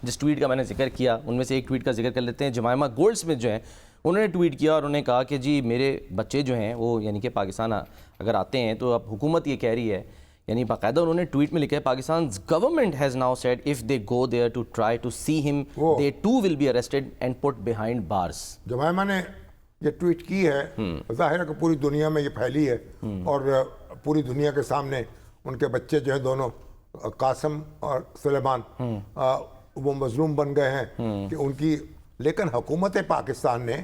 جس ٹویٹ کا میں نے ذکر کیا ان میں سے ایک ٹویٹ کا ذکر کر لیتے ہیں. جمائمہ گولڈ سمتھ جو ہیں انہوں نے ٹویٹ کیا اور انہوں نے کہا کہ جی میرے بچے جو ہیں وہ یعنی کہ پاکستان اگر آتے ہیں تو اب حکومت یہ کہہ رہی ہے, یعنی باقاعدہ انہوں نے ٹویٹ میں لکھا ہے Pakistan government has now said if they go there to try to see him they too will be arrested and put behind bars. Jemima نے یہ ٹویٹ کی ہے, ظاہر ہے کہ پوری دنیا میں یہ پھیلی ہے اور پوری دنیا کے سامنے ان کے بچے جو ہیں دونوں قاسم اور سلیمان وہ مظلوم بن گئے ہیں کہ ان کی, لیکن حکومت پاکستان نے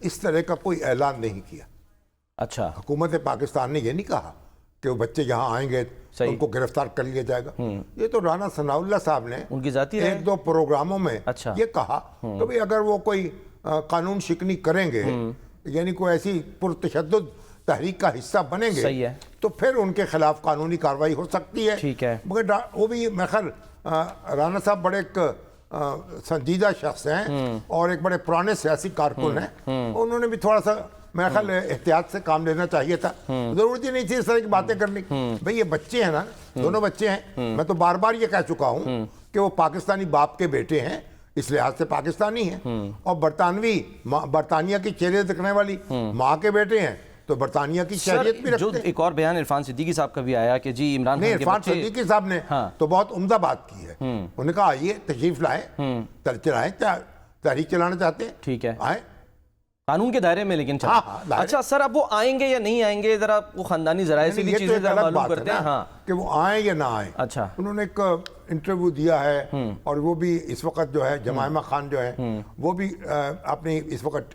اس طرح کا کوئی اعلان نہیں کیا. اچھا, حکومت پاکستان نے یہ نہیں کہا کہ وہ بچے یہاں آئیں گے ان کو گرفتار کر لیا جائے گا. یہ تو رانا ثناء اللہ صاحب نے ان کی ذاتی ایک دو پروگراموں میں یہ کہا کہ بھئی اگر وہ کوئی قانون شکنی کریں گے, یعنی کوئی ایسی پرتشدد تحریک کا حصہ بنیں گے تو پھر ان کے خلاف قانونی کارروائی ہو سکتی ہے. ٹھیک ہے, مگر وہ بھی میں خیال رانا صاحب بڑے ایک سنجیدہ شخص ہیں اور ایک بڑے پرانے سیاسی کارکن ہیں, انہوں نے بھی تھوڑا سا میرا خیال احتیاط سے کام لینا چاہیے تھا. ضرورت ہی نہیں تھی اس طرح کی باتیں کرنے کی. بھئی یہ بچے ہیں نا, دونوں بچے ہیں, میں تو بار بار یہ کہہ چکا ہوں کہ وہ پاکستانی باپ کے بیٹے ہیں, اس لحاظ سے پاکستانی ہیں, اور برطانیہ کی شہریت رکھنے والی ماں کے بیٹے ہیں تو برطانیہ کی شہریت بھی رکھتے ہیں. جو ایک اور بیان عرفان صدیقی صاحب کا بھی آیا کہ جی عمران خان کے عرفان صدیقی صاحب نے تو بہت عمدہ بات کی ہے. انہوں نے کہا آئیے تشریف لائیں, چلائیں, تحریک چلانا چاہتے ہیں, ٹھیک ہے, آئیں قانون کے دائرے میں, لیکن اچھا سر اب وہ آئیں گے یا نہیں آئیں گے, ذرا وہ خاندانی ذرائع سے بھی چیزیں ذرا معلوم کرتے ہیں. ہاں کہ وہ آئیں یا نہ آئیں. اچھا, انہوں نے ایک انٹرویو دیا ہے اور وہ بھی اس وقت جو ہے جمائمہ خان جو ہے وہ بھی اپنی اس وقت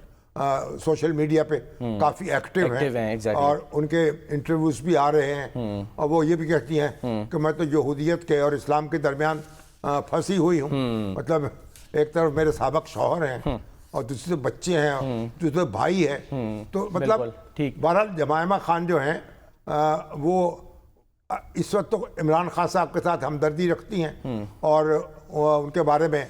سوشل میڈیا پہ کافی ایکٹیو ہیں اور ان کے انٹرویوز بھی آ رہے ہیں, اور وہ یہ بھی کہتی ہیں کہ میں تو یہودیت کے اور اسلام کے درمیان پھنسی ہوئی ہوں. مطلب ایک طرف میرے سابق شوہر ہیں اور دوسرے بچے ہیں, دوسرے بھائی ہے. تو مطلب بہرحال جمائمہ خان جو ہیں وہ اس وقت تو عمران خان صاحب کے ساتھ ہمدردی رکھتی ہیں اور ان کے بارے میں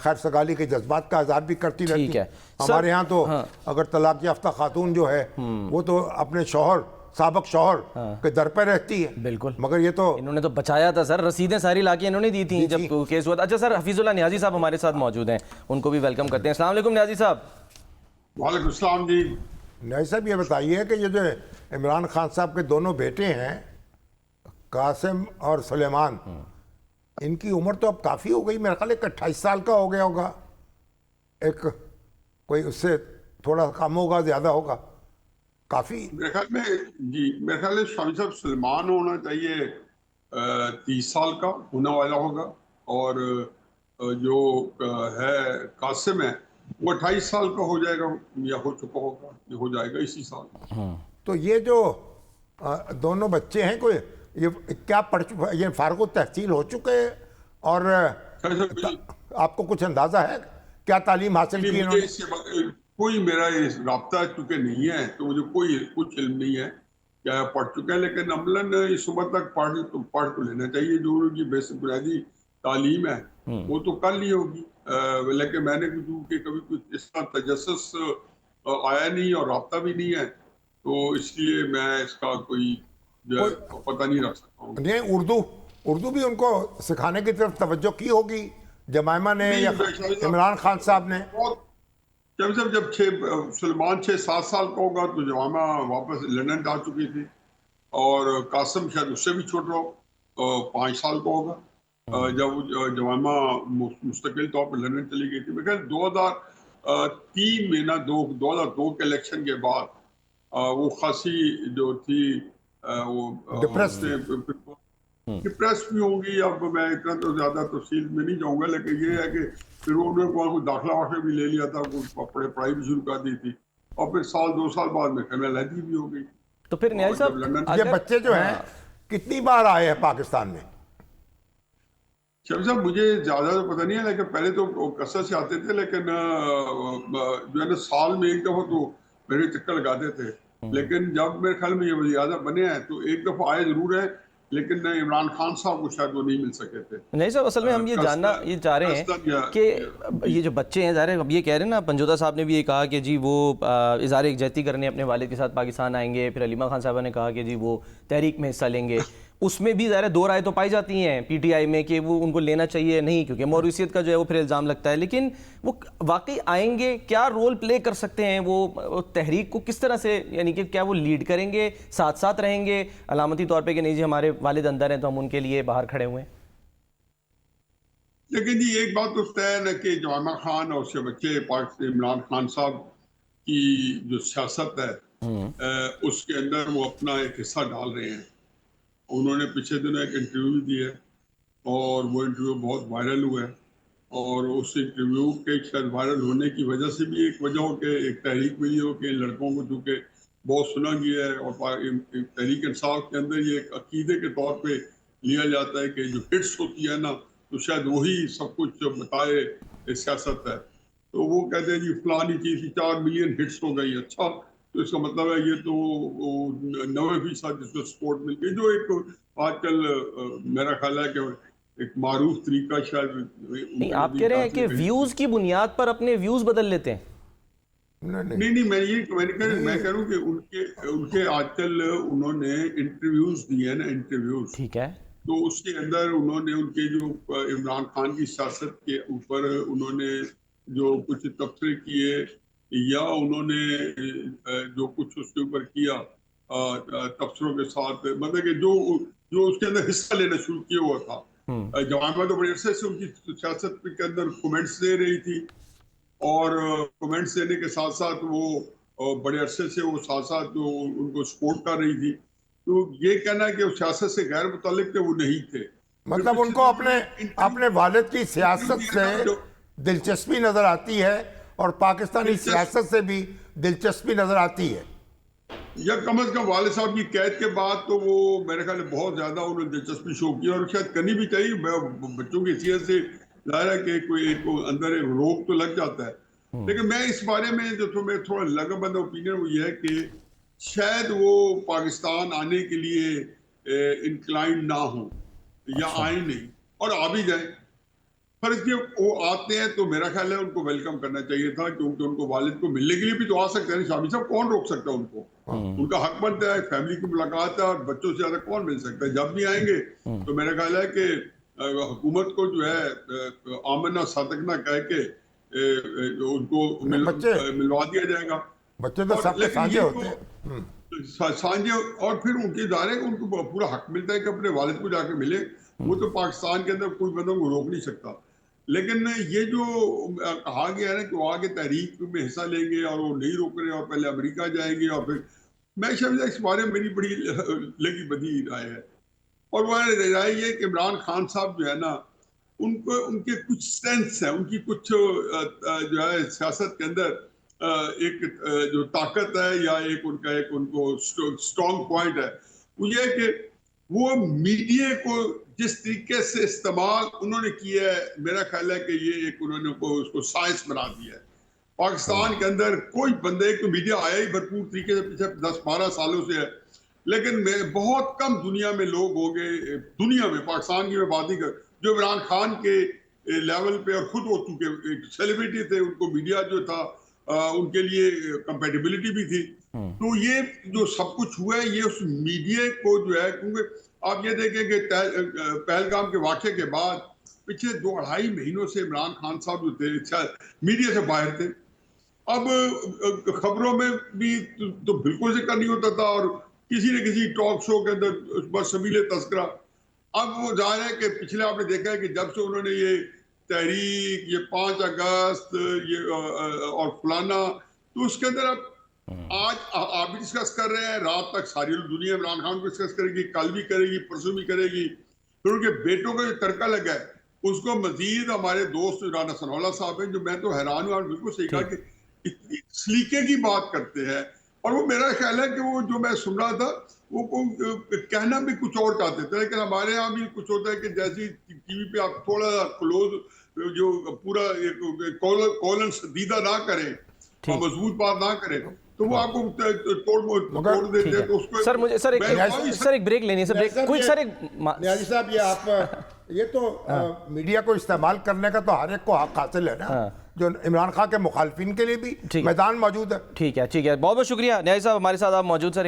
خیر سگالی کے جذبات کا اظہار بھی کرتی رہتی ہیں. ہمارے ہاں تو اگر طلاق یافتہ خاتون جو ہے وہ تو اپنے شوہر, سابق شوہر کے در پہ رہتی ہے. بالکل, مگر یہ تو انہوں نے تو بچایا تھا سر, رسیدیں ساری لا کے انہوں نے دی تھیں جب کیس ہوا تھا. اچھا سر, حفیظ اللہ نیازی صاحب ہمارے ساتھ موجود ہیں, ان کو بھی ویلکم کرتے ہیں. السلام علیکم نیازی صاحب. وعلیکم السلام جی. نیازی صاحب یہ بتائیے کہ یہ جو عمران خان صاحب کے دونوں بیٹے ہیں قاسم اور سلیمان, ان کی عمر تو اب کافی ہو گئی, میرا خیال 28 سال کا ہو گیا ہوگا, ایک کوئی اس سے تھوڑا کم ہوگا زیادہ ہوگا کافی میرے خیال میں. جی میرے خیال میں شامی صاحب سلمان ہونا چاہیے 30 سال کا ہونے والا ہوگا, اور جو ہے قاسم ہے وہ 28 سال کا ہو جائے گا یا ہو چکا ہوگا, یہ ہو جائے گا اسی سال. تو یہ جو دونوں بچے ہیں کوئی یہ کیا پڑھ چکے, یہ فارغ التحصیل ہو چکے اور آپ کو کچھ اندازہ ہے کیا تعلیم حاصل کی انہوں نے؟ کوئی میرا رابطہ چونکہ نہیں ہے تو مجھے کوئی کچھ علم نہیں ہے کیا پڑھ چکے ہیں, لیکن عملاً اس عمر تک پڑھ تو لینا چاہیے. جو ان کی بیسک بنیادی تعلیم ہے وہ تو کر لی ہوگی, لیکن میں نے کہ کبھی کچھ اس کا تجسس آیا نہیں اور رابطہ بھی نہیں ہے, تو اس لیے میں اس کا کوئی پتہ نہیں رکھ سکتا ہوں. نہیں, اردو بھی ان کو سکھانے کی طرف توجہ کی ہوگی جمائمہ نے یا عمران خان صاحب نے؟ جب سلمان 6-7 سال کا ہوگا تو جمائمہ واپس لندن جا چکی تھی, اور قاسم شاید اس سے بھی چھوٹا 5 سال کا ہوگا جب جمائمہ مستقل طور پر لندن چلی گئی تھی. میں 2003 میں نا 2002 کے الیکشن کے بعد وہ خاصی جو تھی وہ ڈپریس بھی ہوں گی. اب میں اتنا تو زیادہ تفصیل میں نہیں جاؤں گا, لیکن یہ ہے کہ پھر انہوں نے کوئی داخلہ واقع بھی لے لیا تھا, پڑھائی بھی شروع کر دی تھی, اور پھر 2 سال بعد میں خیمہ علیحدگی بھی ہو گئی. تو پھر نیازی صاحب یہ بچے جو ہیں کتنی بار آئے ہیں پاکستان میں؟ شامی صاحب مجھے زیادہ تو پتہ نہیں ہے, لیکن پہلے تو کثرت سے آتے تھے, لیکن جو ہے نا سال میں ایک دفعہ تو میرے چکر لگاتے تھے. لیکن جب میرے خیال میں یہ وزیر اعظم بنے ہیں تو ایک دفعہ آئے ضرور ہیں, لیکن عمران خان صاحب کو شاید وہ نہیں مل سکے تھے. نہیں صاحب, اصل میں ہم یہ جاننا یہ چاہ رہے ہیں کہ یہ جو بچے ہیں, ظاہر ہے اب یہ کہہ رہے ہیں نا, پنجوتا صاحب نے بھی یہ کہا کہ جی وہ اظہار یکجہتی کرنے اپنے والد کے ساتھ پاکستان آئیں گے, پھر علیمہ خان صاحبہ نے کہا کہ جی وہ تحریک میں حصہ لیں گے. اس میں بھی ظاہر دو رائے تو پائی جاتی ہیں پی ٹی آئی میں کہ وہ ان کو لینا چاہیے نہیں، کیونکہ موروثیت کا جو ہے وہ پھر الزام لگتا ہے، لیکن وہ واقعی آئیں گے، کیا رول پلے کر سکتے ہیں وہ تحریک کو کس طرح سے، یعنی کہ کیا وہ لیڈ کریں گے، ساتھ ساتھ رہیں گے علامتی طور پہ کہ نہیں جی ہمارے والد اندر ہیں تو ہم ان کے لیے باہر کھڑے ہوئے ہیں؟ لیکن جی ایک بات تو طے ہے کہ جمائمہ خان اور اس کے بچے عمران خان صاحب کی جو سیاست ہے اس کے اندر وہ اپنا ایک حصہ ڈال رہے ہیں. انہوں نے پچھلے دنوں ایک انٹرویو دیا ہے اور وہ انٹرویو بہت وائرل ہوا ہے، اور اس انٹرویو کے شاید وائرل ہونے کی وجہ سے بھی ایک وجہ ہو کہ ایک تحریک ملی ہو کہ ان لڑکوں کو چونکہ بہت سنا گیا ہے، اور تحریک انصاف کے اندر یہ ایک عقیدے کے طور پہ لیا جاتا ہے کہ جو ہٹس ہوتی ہے نا تو شاید وہی سب کچھ بتائے سیاست ہے. تو وہ کہتے ہیں جی فلانی چیز 4 ملین ہٹس ہو گئی، اچھا تو اس کا مطلب ہے یہ تو 90% جس کو سپورٹ مل گئی، جو ایک آج کل میرا خیال ہے کہ ایک معروف طریقہ شاید نہیں. آپ کہہ رہے ہیں کہ ویوز کی بنیاد پر اپنے ویوز بدل لیتے ہیں؟ نہیں میں کہہ رہا ہوں کہ ان کے آج کل انہوں نے انٹرویوز دیے ہیں نا، انٹرویوز، ٹھیک ہے، تو اس کے اندر انہوں نے ان کے جو عمران خان کی سیاست کے اوپر انہوں نے جو کچھ تبصرے کیے یا انہوں نے جو کچھ اس کے اوپر کیا تبصروں کے ساتھ، مطلب کہ جو اس کے اندر حصہ لینا شروع کیا ہوا تھا. جمائمہ تو بڑے عرصے سے ان کی سیاست کے اندر کومنٹس دے رہی تھی، اور کومنٹس دینے کے ساتھ ساتھ وہ بڑے عرصے سے وہ ساتھ ساتھ ان کو سپورٹ کر رہی تھی. تو یہ کہنا ہے کہ وہ سیاست سے غیر متعلق تھے، وہ نہیں تھے. مطلب ان کو اپنے والد کی سیاست سے دلچسپی نظر آتی ہے اور پاکستانی سیاست سے بھی دلچسپی نظر آتی ہے، یا کم از کم والد صاحب کی قید کے بعد تو وہ میرے خیال بہت زیادہ انہوں نے دلچسپی شو کی، اور شاید کرنی بھی چاہیے. بچوں کی حیثیت سے ظاہر ہے کہ کوئی ایک اندر ایک روک تو لگ جاتا ہے. لیکن میں اس بارے میں جو تمہیں تھوڑا لگا بند اوپینین وہ یہ ہے کہ شاید وہ پاکستان آنے کے لیے انکلائن نہ ہوں یا آئیں نہیں، اور آ بھی جائیں. فرض کہ وہ آتے ہیں تو میرا خیال ہے ان کو ویلکم کرنا چاہیے تھا، کیونکہ ان کو والد کو ملنے کے لیے بھی تو آ سکتے ہیں. شامی صاحب کون روک سکتا ہے ان کو؟ ان کا حق بنتا ہے، فیملی کی ملاقات ہے، اور بچوں سے زیادہ کون مل سکتا ہے. جب بھی آئیں گے تو میرا خیال ہے کہ حکومت کو جو ہے آمنہ صادقانہ کہہ کے ان کو ملوا دیا جائے گا. بچے تو سب کے سانجے ہوتے ہیں، سانجے، اور پھر ان کے ادارے کو ان کو پورا حق ملتا ہے کہ اپنے والد کو جا کے ملے. وہ تو پاکستان کے اندر کوئی بندوں کو روک نہیں سکتا. لیکن یہ جو کہا گیا ہے نا کہ وہ آگے تحریک میں حصہ لیں گے اور وہ نہیں روک رہے اور پہلے امریکہ جائیں گے، اور پھر میں شاید اس بارے میں میری بڑی لگی بدی رائے ہے. اور وہ رائے یہ کہ عمران خان صاحب جو ہے نا ان کے کچھ سٹینس ہیں، ان کی کچھ جو ہے سیاست کے اندر ایک جو طاقت ہے یا ایک ان کا ایک ان کو اسٹرانگ پوائنٹ ہے، وہ یہ کہ وہ میڈیا کو جس طریقے سے استعمال انہوں نے کیا ہے، میرا خیال ہے کہ یہ ایک انہوں نے اس کو سائنس بنا دیا ہے. پاکستان کے اندر کوئی بندے ایک تو میڈیا آیا ہی بھرپور طریقے سے پچھلے 10-12 سالوں سے ہے، لیکن بہت کم دنیا میں لوگ ہوں گے، دنیا میں پاکستان کی میں بات نہیں کر، جو عمران خان کے لیول پہ اور خود ہو چکے ایک سیلیبریٹی تھے، ان کو میڈیا جو تھا ان کے لیے کمپیٹیبلٹی بھی تھی. تو یہ جو سب کچھ ہوا ہے یہ اس میڈیا کو جو ہے، کیونکہ آپ یہ دیکھیں کہ پہلگام کے واقعے کے بعد پچھلے 2-2.5 مہینوں سے عمران خان صاحب جو تھے میڈیا سے باہر تھے. اب خبروں میں بھی تو بالکل ذکر نہیں ہوتا تھا، اور کسی نہ کسی ٹاک شو کے اندر بس سبیل تذکرہ. اب وہ ظاہر ہے کہ پچھلے آپ نے دیکھا ہے کہ جب سے انہوں نے یہ تحریک، یہ 5 اگست یہ اور فلانا، تو اس کے اندر اب آج آپ بھی ڈسکس کر رہے ہیں، رات تک ساری دنیا عمران خان کو ڈسکس کرے گی، کل بھی کرے گی، پرسوں بھی کرے گی. پھر ان کے بیٹوں کا جو ترکہ لگا ہے اس کو مزید ہمارے دوست رانا ثناء اللہ صاحب ہیں، جو میں تو حیران ہوں، اور بالکل صحیح کہا کہ اتنی سلیقے کی بات کرتے ہیں. اور وہ میرا خیال ہے کہ وہ جو میں سن رہا تھا وہ کہنا بھی کچھ اور چاہتے تھے، لیکن ہمارے ہاں بھی کچھ ہوتا ہے کہ جیسی ٹی وی پہ آپ تھوڑا کلوز جو پورا کولن سدیدہ نہ کریں اور مضبوط بات نہ کریں تو وہ آپ کو توڑ دیتے ہیں. تو اس کو سر مجھے سر ایک بریک لینی ہے سر. نیازی صاحب یہ تو میڈیا کو استعمال کرنے کا تو ہر ایک کو حق حاصل ہے نا، جو عمران خان کے مخالفین کے لیے بھی میدان موجود ہے. ٹھیک ہے، بہت بہت شکریہ نیازی صاحب، ہمارے ساتھ آپ موجود. سر